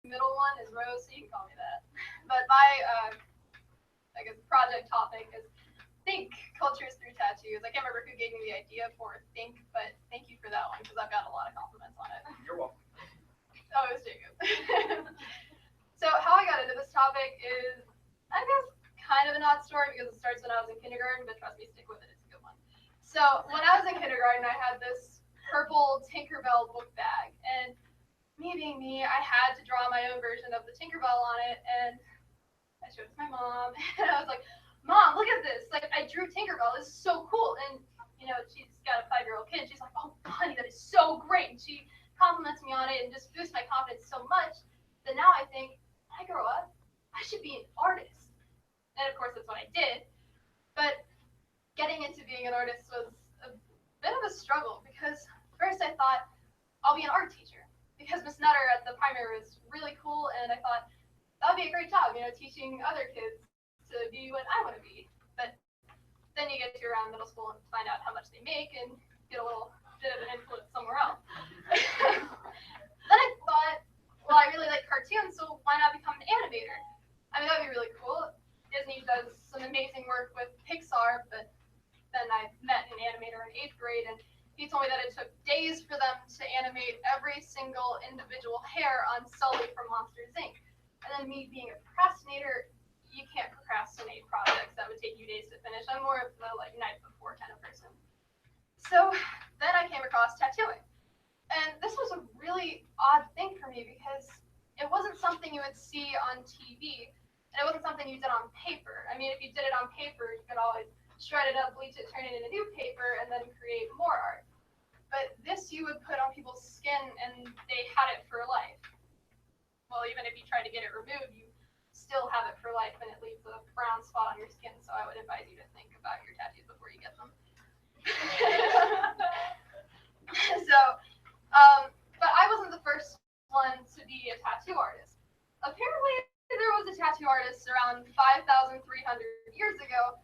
middle one is Rose, so you can call me that. But my, I guess, project topic is think cultures through tattoos. I can't remember who gave me the idea for think, but thank you for that one because I've got a lot of compliments on it. You're welcome. Oh, it was Jacob. So how I got into this topic is, I guess, kind of an odd story because it starts when I was in kindergarten, but trust me, stick with it, it's a good one. So when I was in kindergarten, I had this purple Tinkerbell book bag, and me being me, I had to draw my own version of the Tinkerbell on it, and I showed it to my mom, and I was like, Mom, look at this, like, I drew Tinkerbell, this is so cool, and, you know, she's got a 5-year-old kid, she's like, oh, honey, that is so great, and she compliments me on it and just boosts my confidence so much that now I think, when I grow up, I should be an artist. And of course, that's what I did. But getting into being an artist was a bit of a struggle because first I thought I'll be an art teacher because Miss Nutter at the primary was really cool, and I thought that would be a great job, you know, teaching other kids to be what I want to be. But then you get to around middle school and find out how much they make and get a little bit of an influence somewhere else. Then I thought, well, I really like cartoons, so why not become an animator? I mean, that'd be really cool. Disney does some amazing work with Pixar, but then I met an animator in 8th grade, and he told me that it took days for them to animate every single individual hair on Sully from Monsters, Inc. And then me being a procrastinator, you can't procrastinate projects that would take you days to finish. I'm more of the like night before kind of person. So then I came across tattooing. And this was a really odd thing for me because it wasn't something you would see on TV, and it wasn't something you did on paper. I mean, if you did it on paper, you could always shred it up, bleach it, turn it into new paper, and then create more art. But this you would put on people's skin, and they had it for life. Well, even if you try to get it removed, you still have it for life, and it leaves a brown spot on your skin, so I would advise you to think about your tattoos before you get them. So, but I wasn't the first one to be a tattoo artist. Apparently, there was a tattoo artist around 5,300 years ago.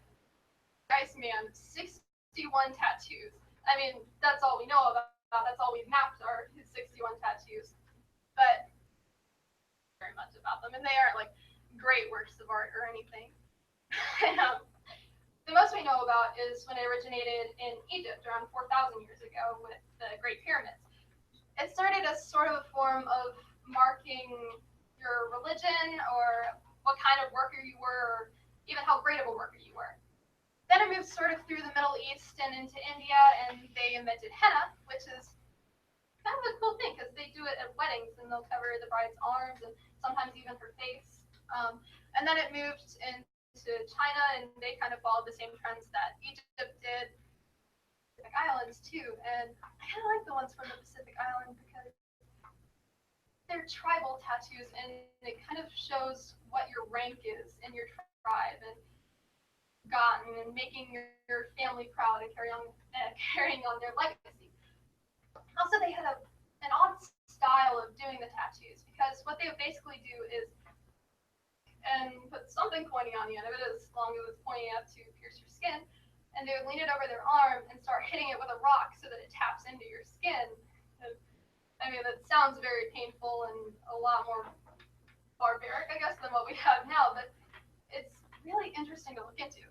Iceman, 61 tattoos. I mean, that's all we know about. That's all we've mapped are his 61 tattoos. But very much about them, and they aren't like great works of art or anything. The most we know about is when it originated in Egypt around 4,000 years ago with the Great Pyramids. It started as sort of a form of marking your religion or what kind of worker you were, or even how great of a worker you were. Then it moved sort of through the Middle East and into India, and they invented henna, which is kind of a cool thing because they do it at weddings, and they'll cover the bride's arms and sometimes even her face. And then it moved into China, and they kind of followed the same trends that Egypt did. Pacific Islands too, and I kind of like the ones from the Pacific Island because they're tribal tattoos, and it kind of shows what your rank is in your tribe and gotten and making your family proud and carrying on their legacy. Also, they had an odd style of doing the tattoos because what they would basically do is and put something pointy on the end of it as long as it's pointing up to pierce your skin, and they would lean it over their arm and start hitting it with a rock so that it taps into your skin. I mean, that sounds very painful and a lot more barbaric, I guess, than what we have now, but it's really interesting to look into.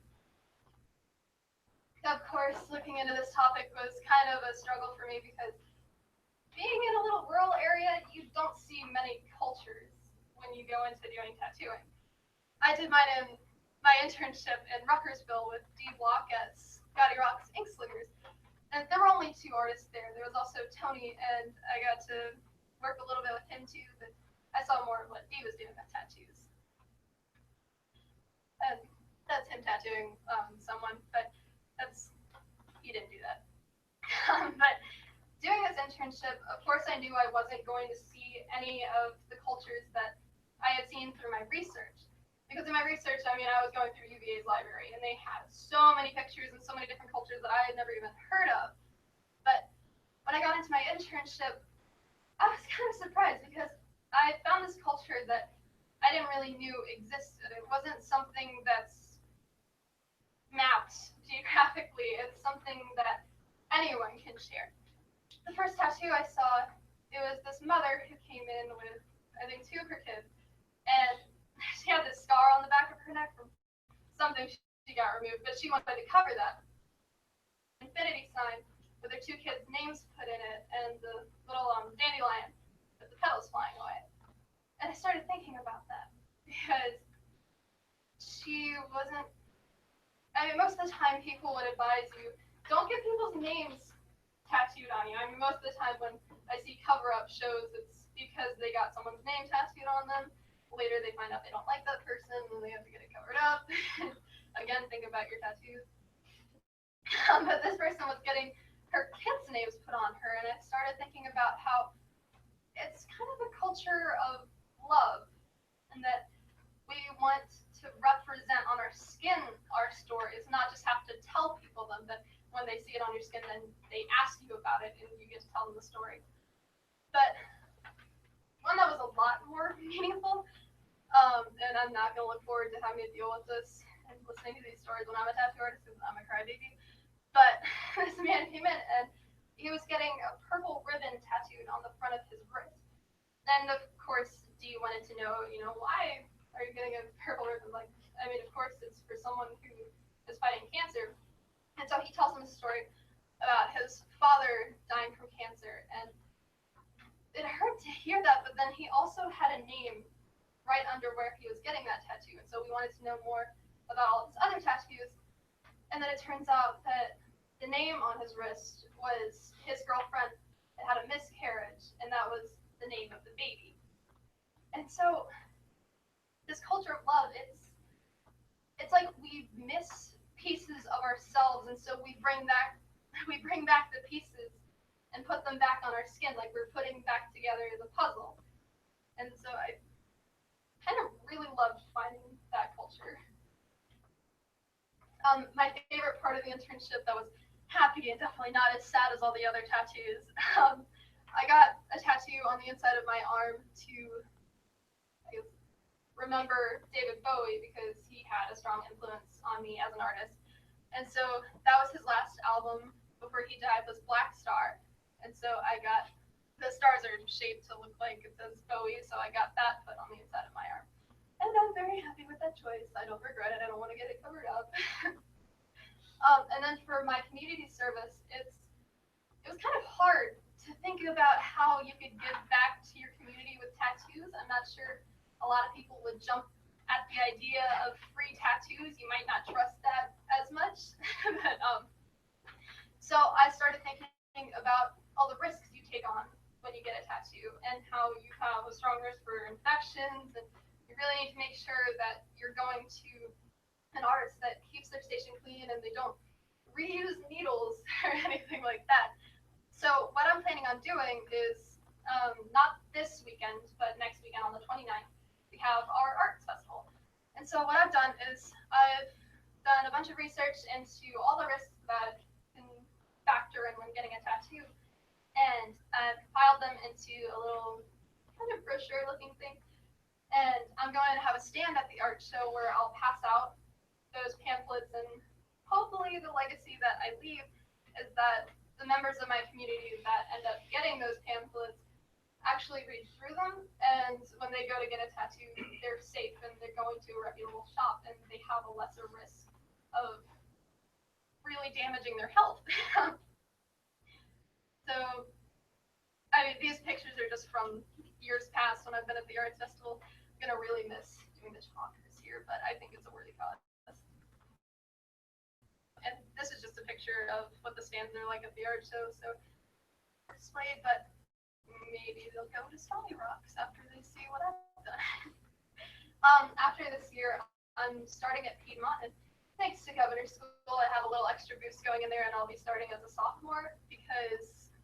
Of course, looking into this topic was kind of a struggle for me because being in a little rural area, you don't see many cultures when you go into doing tattooing. I did my internship in Ruckersville with D Block at Scotty Rock's Ink Slingers, and there were only 2 artists there. There was also Tony, and I got to work a little bit with him too, but I saw more of what D was doing with tattoos. And that's him tattooing someone, but he didn't do that. But doing this internship, of course I knew I wasn't going to see any of the cultures that I had seen through my research. Because in my research, I mean, I was going through UVA's library, and they had so many pictures and so many different cultures that I had never even heard of. But when I got into my internship, I was kind of surprised because I found this culture that I didn't really knew existed. It wasn't something that's mapped geographically. It's something that anyone can share. The first tattoo I saw, it was this mother who came in with, I think, 2 of her kids. got removed, but she wanted to cover that infinity sign with her two kids' names put in it and the little dandelion with the petals flying away. And I started thinking about that because she wasn't. I mean, most of the time people would advise you don't get people's names tattooed on you. I mean, most of the time when I see cover-up shows, it's because they got someone's name tattooed on them. Later they find out they don't like that person and they have to get it covered up. Again, think about your tattoos. But this person was getting her kids' names put on her, and I started thinking about how it's kind of a culture of love, and that we want to represent on our skin our stories, not just have to tell people them, but when they see it on your skin, then they ask you about it, and you get to tell them the story. But one that was a lot more meaningful, and I'm not going to look forward to having to deal with this and listening to these stories when I'm a tattoo artist because I'm a crybaby. But this man came in and he was getting a purple ribbon tattooed on the front of his wrist. And of course, Dee wanted to know, why are you getting a purple ribbon? Like, I mean, of course, it's for someone who is fighting cancer. And so he tells him a story about his father dying from cancer. And it hurt to hear that, but then he also had a name right under where he was getting that tattoo. And so we wanted to know more about all of his other tattoos. And then it turns out that the name on his wrist was his girlfriend that had a miscarriage, and that was the name of the baby. And so this culture of love, it's like we miss pieces of ourselves, and so we bring back the pieces and put them back on our skin, like we're putting back together the puzzle. And so I kind of really loved finding that culture. My favorite part of the internship that was happy and definitely not as sad as all the other tattoos, I got a tattoo on the inside of my arm to remember David Bowie because he had a strong influence on me as an artist. And so that was his last album before he died, was Black Star. And so I got, the stars are shaped to look like it says Bowie, so I got that put on the inside of my arm. And I'm very happy with that choice. I don't regret it. I don't want to get it covered up. And then for my community service, it was kind of hard to think about how you could give back to your community with tattoos. I'm not sure a lot of people would jump at the idea of free tattoos. You might not trust that as much. But, so I started thinking about all the risks you take on when you get a tattoo and how you have a strong risk for infections, and you really need to make sure that you're going to an artist that keeps their station clean and they don't reuse needles or anything like that. So what I'm planning on doing is, not this weekend, but next weekend on the 29th, we have our arts festival. And so what I've done is I've done a bunch of research into all the risks that can factor in when getting a tattoo, and I've compiled them into a little kind of brochure looking thing. And I'm going to have a stand at the art show where I'll pass out those pamphlets, and hopefully the legacy that I leave is that the members of my community that end up getting those pamphlets actually read through them, and when they go to get a tattoo, they're safe and they're going to a reputable shop and they have a lesser risk of really damaging their health. So, I mean, these pictures are just from years past when I've been at the arts festival. I'm gonna really miss doing the talk this year, but I think it's a worthy cause. And this is just a picture of what the stands are like at the art show, so they're displayed, but maybe they'll go to Stony Rocks after they see what I've done. After this year, I'm starting at Piedmont, and thanks to Governor School, I have a little extra boost going in there, and I'll be starting as a sophomore because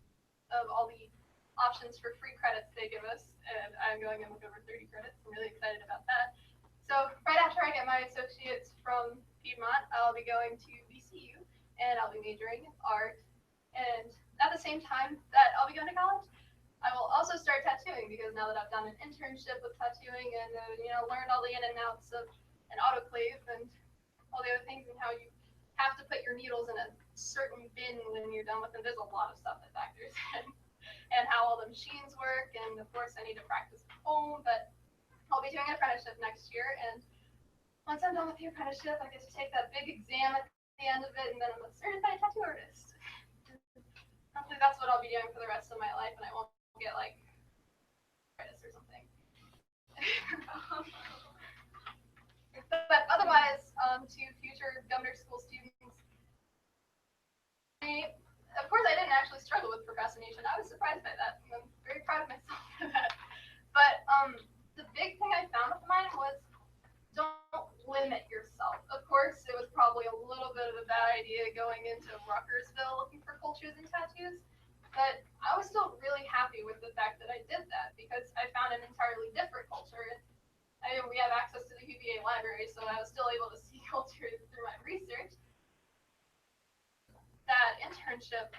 of all the options for free credits they give us, and I'm going in with over 30 credits. I'm really excited about that. So right after I get my associates from Piedmont, I'll be going to VCU, and I'll be majoring in art. And at the same time that I'll be going to college, I will also start tattooing, because now that I've done an internship with tattooing and learned all the in and outs of an autoclave and all the other things, and how you have to put your needles in a certain bin when you're done with them. There's a lot of stuff that factors in, and how all the machines work. And of course, I need to practice at home, but I'll be doing an apprenticeship next year, and once I'm done with the apprenticeship, I get to take that big exam at the end of it, and then I'm a certified tattoo artist. Hopefully that's what I'll be doing for the rest of my life, and I won't get like artist or something. But otherwise, to future governor school students, of course I didn't actually struggle with procrastination. I was surprised by that. I'm very proud of myself for that. But the big thing I found with mine was don't limit yourself. Of course, it was probably a little bit of a bad idea going into Ruckersville looking for cultures and tattoos, but I was still really happy with the fact that I did that because I found an entirely different culture. I mean, we have access to the UVA library, so I was still able to see cultures through my research. That internship,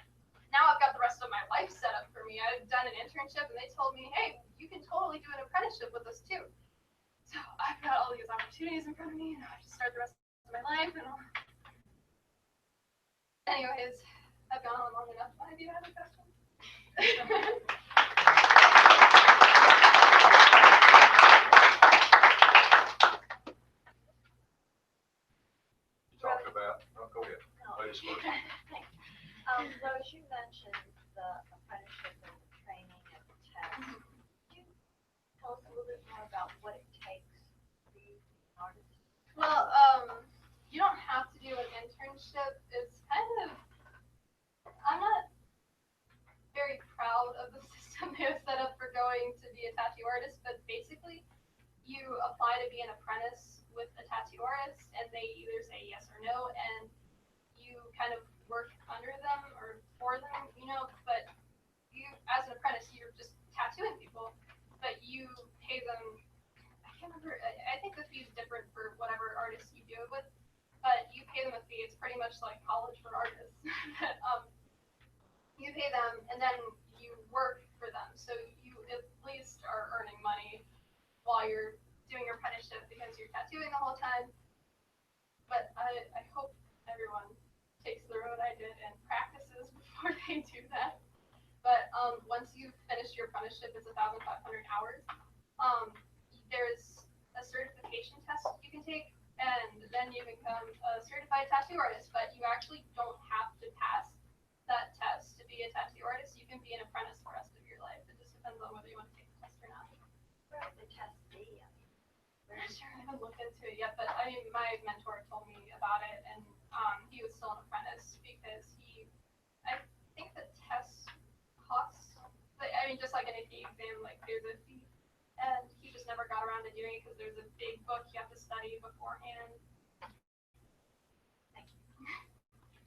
now I've got the rest of my life set up for me. I've done an internship, and they told me, hey, you can totally do an apprenticeship with us too. So I've got all these opportunities in front of me, and I have to start the rest of my life. And anyways, I've gone on long enough. Have you had a question? Talk about. Oh, go ahead. Ladies first. Thanks. Rose, you mentioned the apprenticeship and the training and the test. Could you tell us a little bit more about what it takes to be an artist? Well, you don't have to do an internship. It's kind of, I'm not very proud of the system they have set up for going to be a tattoo artist, but basically you apply to be an apprentice with a tattoo artist, and they either say yes or no, and you kind of work under them or for them, you know, but you, as an apprentice, you're just tattooing people, but you pay them, I can't remember, I think the fee is different for whatever artist you do it with, but you pay them a fee. It's pretty much like college for artists. You pay them, and then you work for them, so you at least are earning money while you're doing your apprenticeship because you're tattooing the whole time. But I hope everyone takes the road I did and practices before they do that. But once you've finished your apprenticeship, it's 1,500 hours. There's a certification test you can take, and then you become a certified tattoo artist. But you actually don't have to pass that test to be a tattoo artist. You can be an apprentice the rest of your life. It just depends on whether you want to take the test or not. Where would the test be? I'm not sure, I haven't looked into it yet, but I mean, my mentor told me about it, and he was still an apprentice because I think the test costs, but I mean, just like an AP exam, like there's a fee, and he just never got around to doing it because there's a big book you have to study beforehand. Thank you.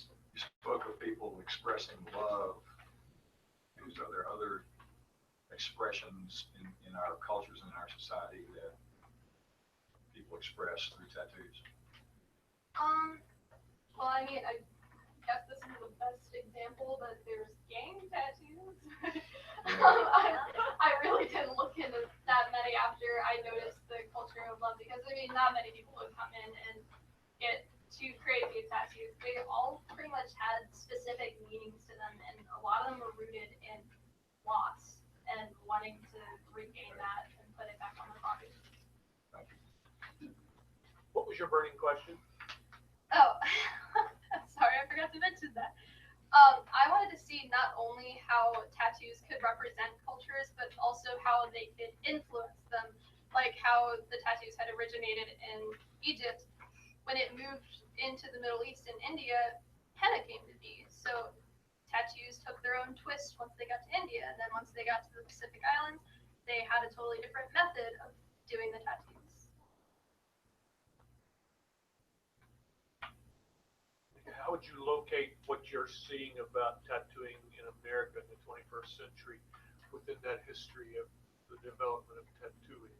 You spoke of people expressing love. Are there other expressions in our cultures and in our society that people express through tattoos? Well, I mean, I guess this is the best example, but there's gang tattoos. I really didn't look into that many after I noticed the culture of love because, I mean, not many people would come in and get to create these tattoos. They all pretty much had specific meanings to them, and a lot of them were rooted in loss and wanting to regain that and put it back on the body. What was your burning question? Oh, sorry, I forgot to mention that. I wanted to see not only how tattoos could represent cultures, but also how they could influence them, like how the tattoos had originated in Egypt. When it moved into the Middle East and India, henna came to be. So tattoos took their own twist once they got to India, and then once they got to the Pacific Islands, they had a totally different method of doing the tattoos. How would you locate what you're seeing about tattooing in America in the 21st century within that history of the development of tattooing?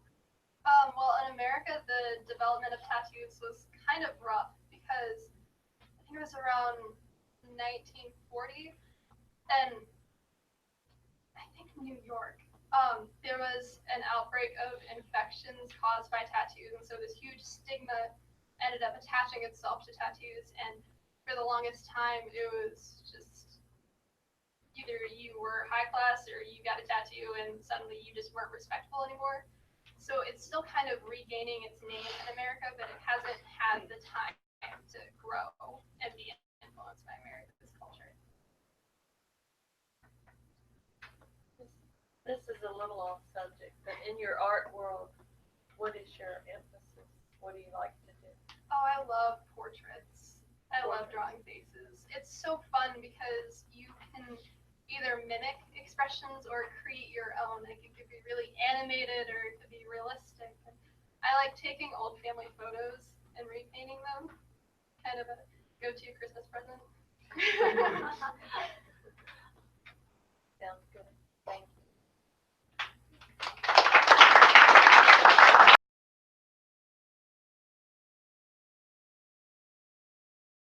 Well, in America, the development of tattoos was kind of rough because I think it was around 1940, and I think New York, there was an outbreak of infections caused by tattoos, and so this huge stigma ended up attaching itself to tattoos, and for the longest time, it was just either you were high class or you got a tattoo, and suddenly you just weren't respectable anymore. So it's still kind of regaining its name in America, but it hasn't had the time to grow and be influenced by America's culture. This is a little off subject, but in your art world, what is your emphasis? What do you like to do? Oh, I love portraits. I love drawing faces. It's so fun because you can either mimic expressions or create your own. It could be really animated or it could be realistic. I like taking old family photos and repainting them. Kind of a go-to Christmas present.